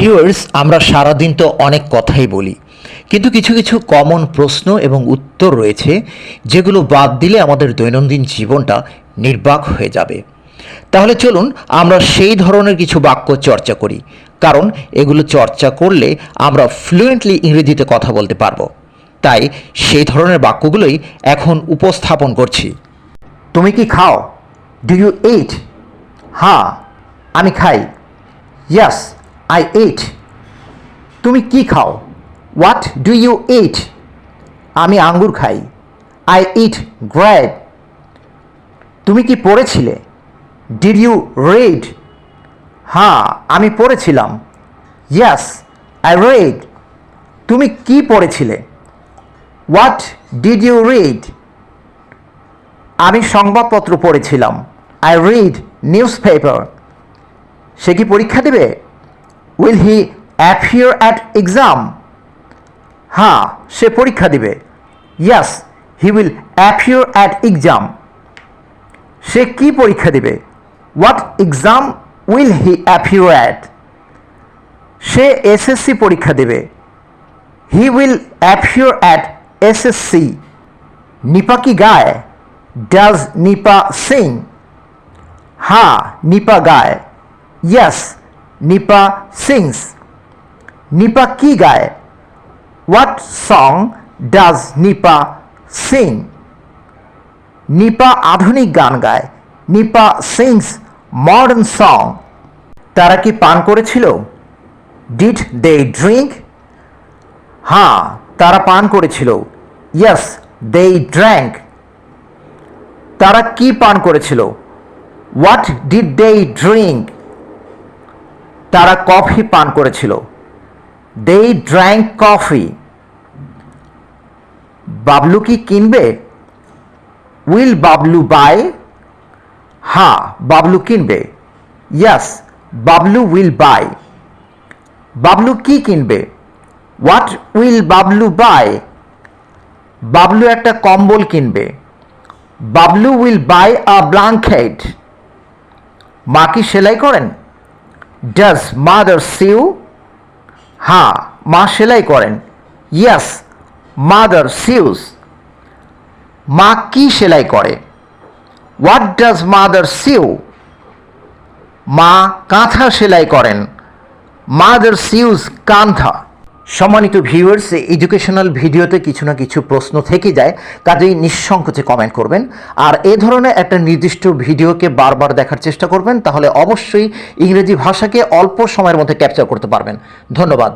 Viewers, আমরা সারাদিন তো অনেক কথাই বলি, কিন্তু কিছু কিছু কমন প্রশ্ন এবং উত্তর রয়েছে যেগুলো বাদ দিলে আমাদের দৈনন্দিন জীবনটা নির্বাক হয়ে যাবে। তাহলে চলুন আমরা সেই ধরনের কিছু বাক্য চর্চা করি, কারণ এগুলো চর্চা করলে আমরা ফ্লুয়েন্টলি ইংরেজিতে কথা বলতে পারবো। তাই সেই ধরনের বাক্যগুলোই এখন উপস্থাপন করছি। তুমি কি খাও? Do you eat? হ্যাঁ, আমি খাই। Yes, I eat. তুমি কি খাও? What do you eat? আমি আঙ্গুর খাই। I eat grape. তুমি কি পড়েছিলে? Did you read? হ্যাঁ, আমি পড়েছিলাম। Yes, I read. তুমি কি পড়েছিলে? What did you read? আমি সংবাদপত্র পড়েছিলাম। I read newspaper. সে কি পরীক্ষা দেবে? Will he appear at exam? হ্যাঁ, সে পরীক্ষা দিবে। Yes, he will appear at exam. সে কি পরীক্ষা দিবে? What exam will he appear at? সে এসএসসি পরীক্ষা দেবে। He will appear at SSC. Nipa কি গায়? Does Nipa sing? হ্যাঁ, নিপা গায়। Yes, Nipa sings. নিপা কি গায়? What song does Nipa sing? Nipa আধুনিক গান গায়। Nipa sings modern song. তারা কি পান করেছিল? Did they drink? হ্যাঁ, তারা পান করেছিল। Yes, they drank. তারা কি পান করেছিল? What did they drink? তারা কফি পান করেছিল। They drank coffee. বাবলু কি কিনবে? Will Bablu buy? হ্যাঁ, বাবলু কিনবে। Yes, Bablu will buy. Bablu কি কিনবে? What will Bablu buy? Bablu একটা কম্বল কিনবে। Bablu will buy a blanket. মা কি সেলাই করেন? Does mother sew? হ্যাঁ, মা সেলাই করেন। Yes, mother sews. মা কি সেলাই করে? What does mother sew? মা কাঁথা সেলাই করেন। মাদার সিউস কাঁথা। সম্মানিত ভিউয়ার্স, এডুকেশনাল ভিডিওতে কিছু না কিছু প্রশ্ন থেকে যায়, কাজেই নিঃসংকোচে কমেন্ট করবেন। আর এ ধরনের একটা নির্দিষ্ট ভিডিওকে বারবার দেখার চেষ্টা করবেন, তাহলে অবশ্যই ইংরেজি ভাষাকে অল্প সময়ের মধ্যে ক্যাপচার করতে পারবেন। ধন্যবাদ।